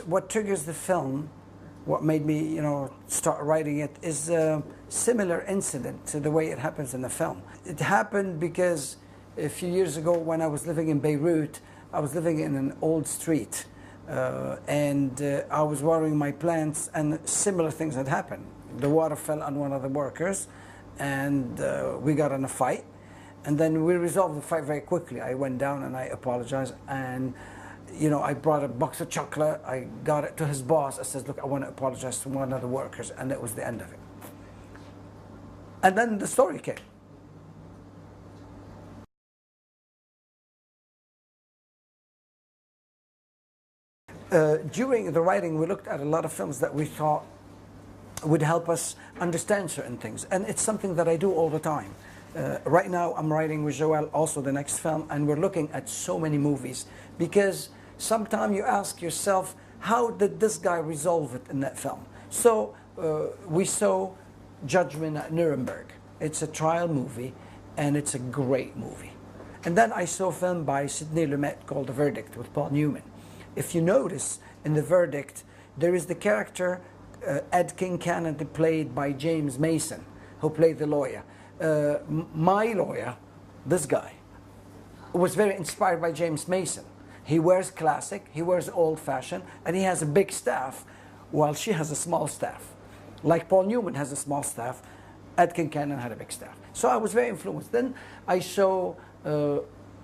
what triggers the film, what made me, start writing it, is a similar incident to the way it happens in the film. It happened because a few years ago when I was living in Beirut, I was living in an old street, and I was watering my plants, and similar things had happened. The water fell on one of the workers, and we got in a fight, and then we resolved the fight very quickly. I went down and I apologized, and I brought a box of chocolate. I got it to his boss. I said, look, I want to apologize to one of the workers, and that was the end of it. And then the story came. During the writing, we looked at a lot of films that we thought would help us understand certain things, and it's something that I do all the time. Right now, I'm writing with Joel also the next film, and we're looking at so many movies, because sometimes you ask yourself, how did this guy resolve it in that film? So we saw Judgment at Nuremberg. It's a trial movie, and it's a great movie. And then I saw a film by Sidney Lumet called The Verdict with Paul Newman. If you notice, in The Verdict, there is the character Ed Kincannon, played by James Mason, who played the lawyer. My lawyer, this guy, was very inspired by James Mason. He wears classic, he wears old-fashioned, and he has a big staff, while she has a small staff. Like Paul Newman has a small staff, Ed Kincannon had a big staff. So I was very influenced. Then I saw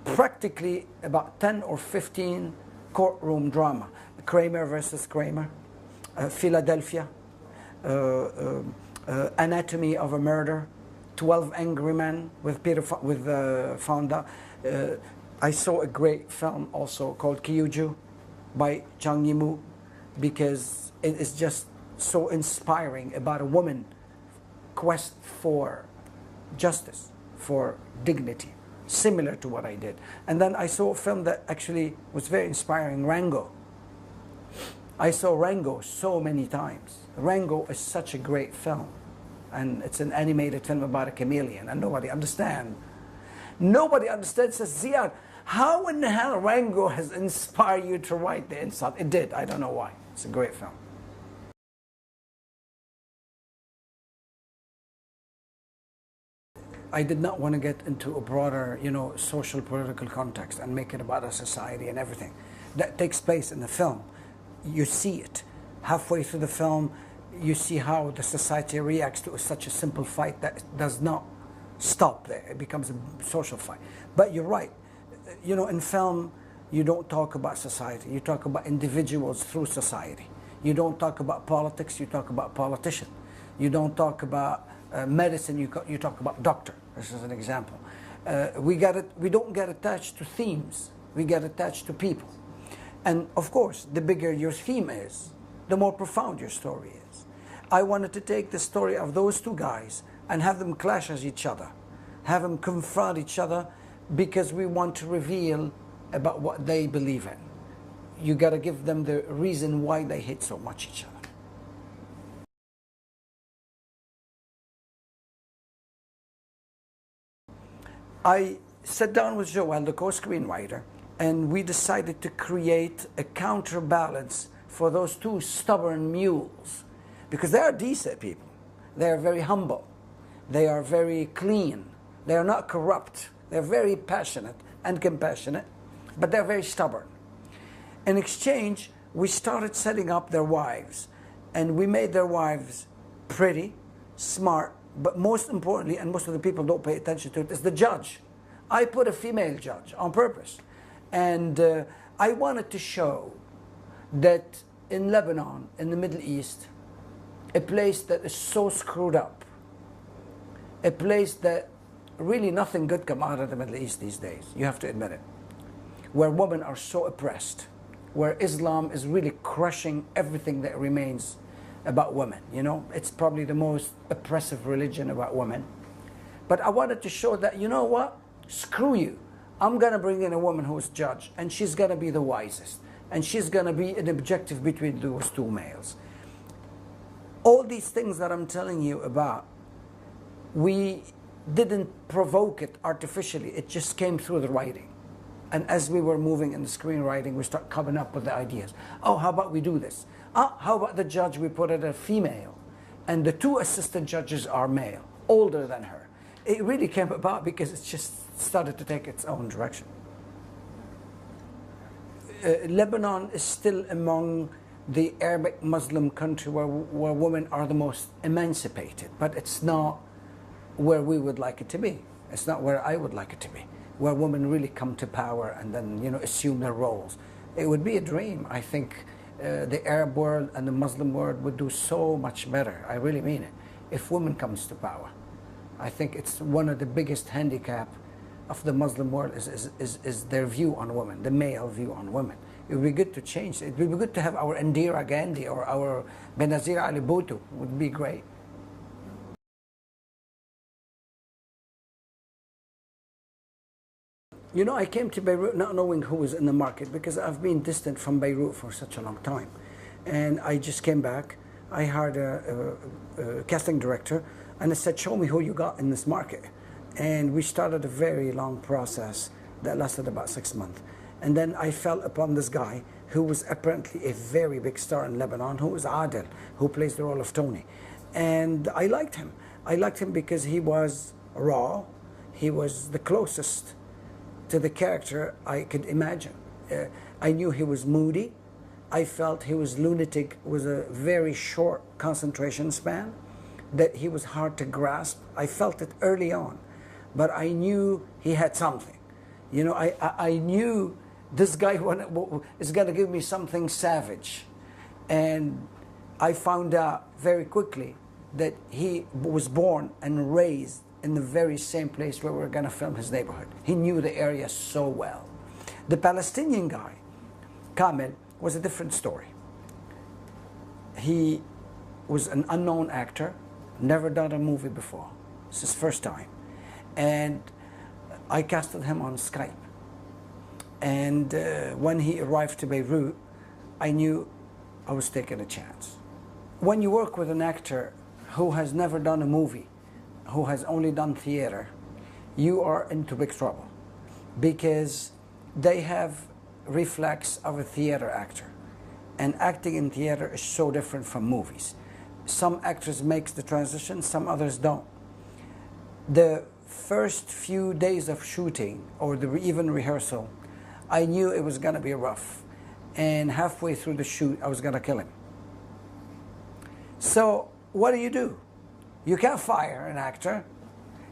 practically about 10 or 15 courtroom drama. Kramer versus Kramer, Philadelphia, Anatomy of a Murder, 12 Angry Men with Fonda. I saw a great film also called Kyuju by Jang Yimou, because it is just so inspiring about a woman quest for justice, for dignity, similar to what I did. And then I saw a film that actually was very inspiring, Rango. I saw Rango so many times. Rango is such a great film, and it's an animated film about a chameleon, and nobody understands. Nobody understands. Says, Ziad, how in the hell Rango has inspired you to write the insult? It did. I don't know why. It's a great film. I did not want to get into a broader, social political context and make it about a society and everything. That takes place in the film. You see it. Halfway through the film, you see how the society reacts to such a simple fight that does not stop there. It becomes a social fight. But you're right. In film, you don't talk about society. You talk about individuals through society. You don't talk about politics. You talk about politicians. You don't talk about medicine. You talk about doctor. This is an example. We don't get attached to themes. We get attached to people. And of course, the bigger your theme is, the more profound your story is. I wanted to take the story of those two guys and have them clash as each other, have them confront each other, because we want to reveal about what they believe in. You got to give them the reason why they hate so much each other. I sat down with Joel, the co-screenwriter, and we decided to create a counterbalance for those two stubborn mules, because they are decent people. They are very humble. They are very clean. They are not corrupt. They're very passionate and compassionate, but they're very stubborn. In exchange, we started setting up their wives, and we made their wives pretty, smart, but most importantly, and most of the people don't pay attention to it, is the judge. I put a female judge on purpose. And I wanted to show that in Lebanon, in the Middle East, a place that is so screwed up, a place that really nothing good come out of the Middle East these days, you have to admit it, where women are so oppressed, where Islam is really crushing everything that remains about women. It's probably the most oppressive religion about women. But I wanted to show that, you know what, screw you. I'm going to bring in a woman who's judge, and she's going to be the wisest, and she's going to be an objective between those two males. All these things that I'm telling you about, we didn't provoke it artificially. It just came through the writing. And as we were moving in the screenwriting, we start coming up with the ideas. Oh, how about we do this? How about the judge, we put it a female, and the 2 assistant judges are male, older than her. It really came about because it just started to take its own direction. Lebanon is still among the Arabic Muslim country where women are the most emancipated, but it's not where we would like it to be. It's not where I would like it to be, where women really come to power and then, you know, assume their roles. It would be a dream. I think the Arab world and the Muslim world would do so much better. I really mean it. If women comes to power, I think it's one of the biggest handicap of the Muslim world is their view on women, the male view on women. It would be good to change. It would be good to have our Indira Gandhi or our Benazir Ali Bhutto. Would be great. You know, I came to Beirut not knowing who was in the market because I've been distant from Beirut for such a long time. And I just came back. I hired a casting director and I said, show me who you got in this market. And we started a very long process that lasted about 6 months. And then I fell upon this guy who was apparently a very big star in Lebanon, who was Adel, who plays the role of Tony. And I liked him. I liked him because he was raw. He was the closest to the character I could imagine. I knew he was moody. I felt he was lunatic with a very short concentration span, that he was hard to grasp. I felt it early on, but I knew he had something. You know, I knew this guy is going to give me something savage. And I found out very quickly that he was born and raised in the very same place where we were going to film his neighborhood. He knew the area so well. The Palestinian guy, Kamel, was a different story. He was an unknown actor, never done a movie before. It's his first time. And I casted him on Skype. And when he arrived to Beirut, I knew I was taking a chance. When you work with an actor who has never done a movie, who has only done theater, you are into big trouble because they have reflex of a theater actor. And acting in theater is so different from movies. Some actors make the transition, some others don't. The first few days of shooting or even rehearsal, I knew it was going to be rough. And halfway through the shoot, I was going to kill him. So what do? You can't fire an actor.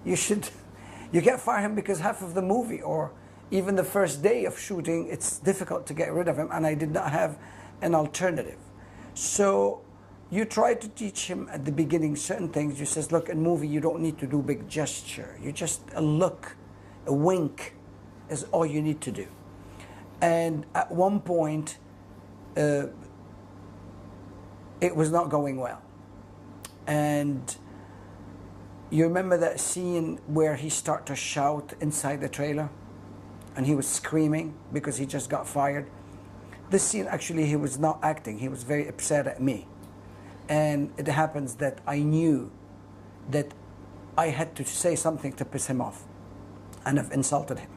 You can't fire him because half of the movie or even the first day of shooting, it's difficult to get rid of him, and I did not have an alternative. So you try to teach him at the beginning certain things. You says, look, in movie you don't need to do big gesture. You just a look, a wink is all you need to do. And at one point, it was not going well. And you remember that scene where he started to shout inside the trailer? And he was screaming because he just got fired. This scene, actually, he was not acting. He was very upset at me. And it happens that I knew that I had to say something to piss him off. And I've insulted him.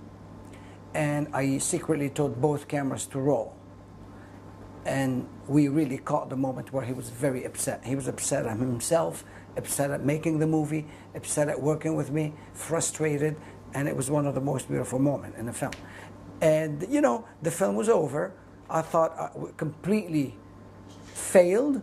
And I secretly told both cameras to roll. And we really caught the moment where he was very upset. He was upset at himself, upset at making the movie, upset at working with me, frustrated, and it was one of the most beautiful moments in the film. And, you know, the film was over. I thought I completely failed.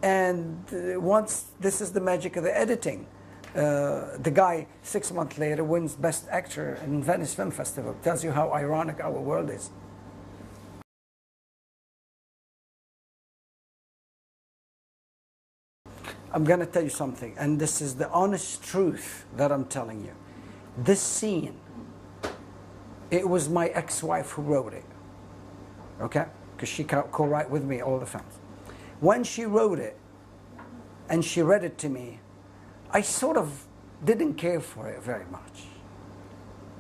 And once, this is the magic of the editing. The guy, 6 months later, wins Best Actor in Venice Film Festival. Tells you how ironic our world is. I'm going to tell you something, and this is the honest truth that I'm telling you. This scene, it was my ex-wife who wrote it, okay? Because she co-write with me all the films. When she wrote it, and she read it to me, I sort of didn't care for it very much.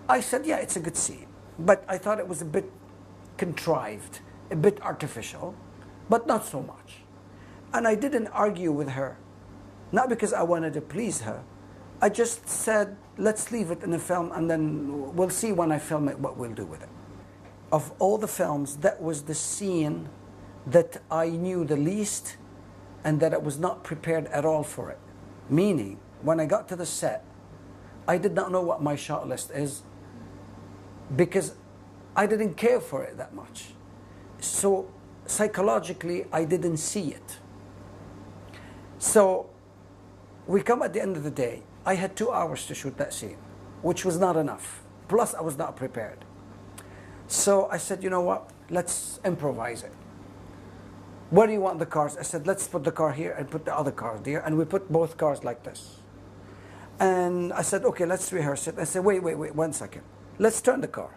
I said, yeah, it's a good scene, but I thought it was a bit contrived, a bit artificial, but not so much. And I didn't argue with her. Not because I wanted to please her. I just said, let's leave it in the film and then we'll see when I film it what we'll do with it. of all the films, that was the scene that I knew the least and that I was not prepared at all for it. Meaning, when I got to the set, I did not know what my shot list is because I didn't care for it that much. So psychologically, I didn't see it. So we come at the end of the day. I had 2 hours to shoot that scene, which was not enough. Plus, I was not prepared. So I said, you know what? Let's improvise it. Where do you want the cars? I said, let's put the car here and put the other car there. And we put both cars like this. And I said, okay, let's rehearse it. I said, wait, 1 second. Let's turn the car.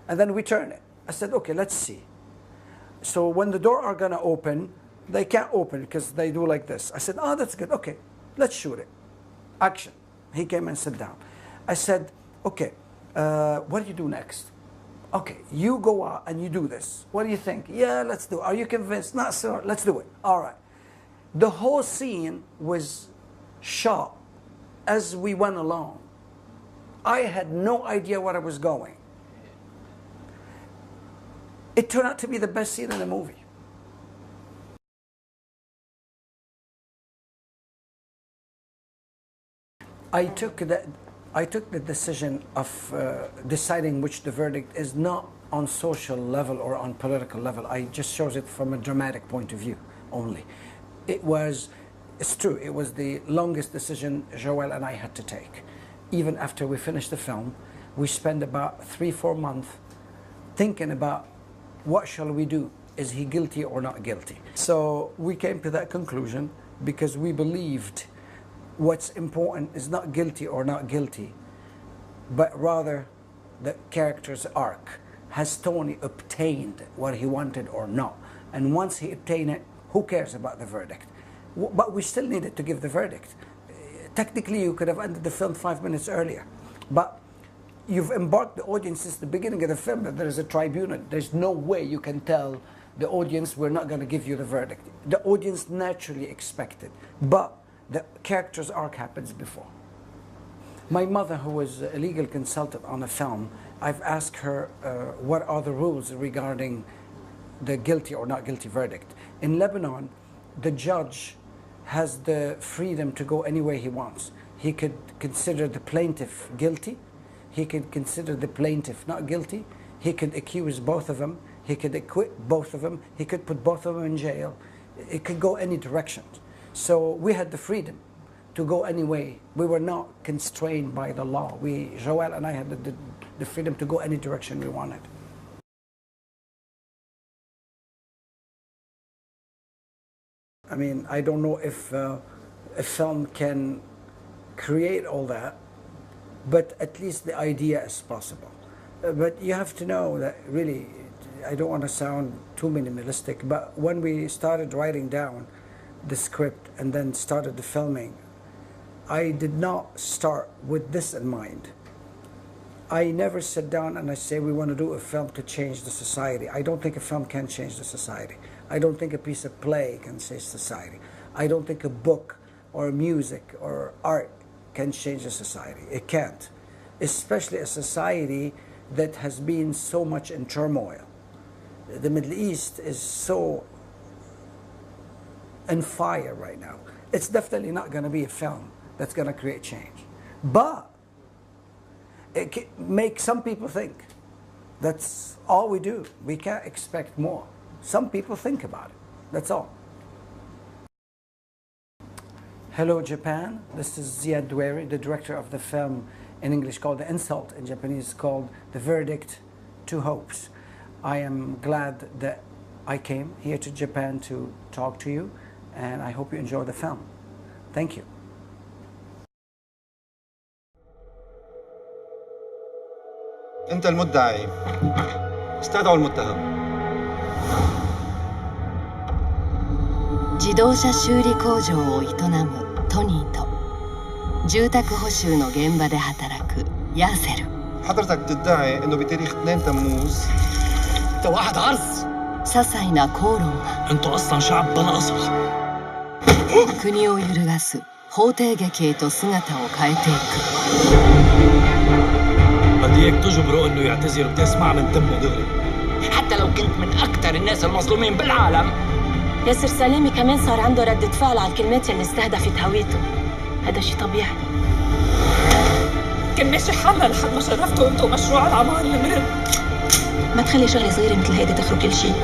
And then we turn it. I said, okay, let's see. So when the door are going to open, they can't open because they do like this. I said, oh, that's good. Okay, let's shoot it. Action. He came and sat down. I said, okay, what do you do next? Okay, you go out and you do this. What do you think? Yeah, let's do it. Are you convinced? Not sure. Let's do it. All right. The whole scene was shot as we went along. I had no idea where I was going. It turned out to be the best scene in the movie. I took the decision of deciding which the verdict is not on social level or on political level. I just chose it from a dramatic point of view only. It's true, it was the longest decision Joel and I had to take. Even after we finished the film, we spent about 3-4 months thinking about what shall we do? Is he guilty or not guilty? So we came to that conclusion because we believed what's important is not guilty or not guilty, but rather the character's arc. Has Tony obtained what he wanted or not? And once he obtained it, who cares about the verdict? But we still needed to give the verdict. Technically, you could have ended the film 5 minutes earlier, but you've embarked the audience since the beginning of the film that there is a tribunal. There's no way you can tell the audience we're not going to give you the verdict. The audience naturally expected, but the character's arc happens before. My mother, who was a legal consultant on a film, I've asked her what are the rules regarding the guilty or not guilty verdict. In Lebanon, the judge has the freedom to go any way he wants. He could consider the plaintiff guilty. He could consider the plaintiff not guilty. He could accuse both of them. He could acquit both of them. He could put both of them in jail. It could go any direction. So we had the freedom to go any way. We were not constrained by the law. Joel and I had the freedom to go any direction we wanted. I mean, I don't know if a film can create all that, but at least the idea is possible. But you have to know that really, I don't want to sound too minimalistic, but when we started writing down the script and then started the filming, I did not start with this in mind. I never sit down and I say we want to do a film to change the society. I don't think a film can change the society. I don't think a piece of play can change society. I don't think a book or music or art can change a society. It can't. Especially a society that has been so much in turmoil. The Middle East is so on fire right now. It's definitely not going to be a film that's going to create change. But it can make some people think. That's all we do. We can't expect more. Some people think about it. That's all. Hello, Japan. This is Ziad Dweri, the director of the film in English called The Insult, in Japanese called The Verdict, Two Hopes. I am glad that I came here to Japan to talk to you, and I hope you enjoy the film. Thank you. أنت المدعي. استدعوا المتهم. 自動車修理工場を営むトニーと住宅補修の現場で働くヤーセル。 حضرتك تدعي إنه بتاريخ 2 تموز أنت واحد عرس. 些細な口論が أنتوا أصلا شعب بلا أصل. 国を揺るがす法廷劇へと姿を変えていく。 بدي إياك تجبره إنه يعتذر بتسمع من تمه دغري. حتى لو كنت من أكثر الناس المظلومين بالعالم. ياسر سلامي كمان صار عنده ردة فعل على الكلمات اللي استهدفت هويته. هذا شيء طبيعي. كان ماشي حالنا لحد ما شرفتوا انتوا مشروع العمار المرن. ما تخلي شغلة صغيرة مثل هيدي تخرب كل شيء.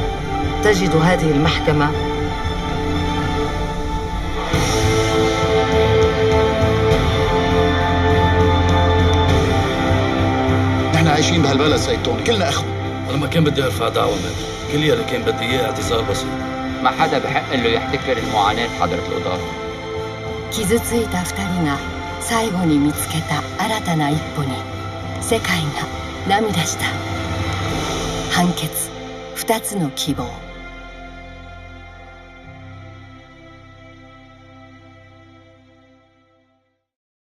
تجد هذه المحكمة نحن عايشين بهالبلد سيتون، كلنا اخوة. انا ما كان بدي ارفع دعوة مالي، كل يلي كان بدي اياه اعتذار بسيط. ما حدا بحق له يحتكر المعاناة حضرة القضاة. 傷ついた2人が最後に見つけた新たな一歩に世界が涙した。判決2つの希望。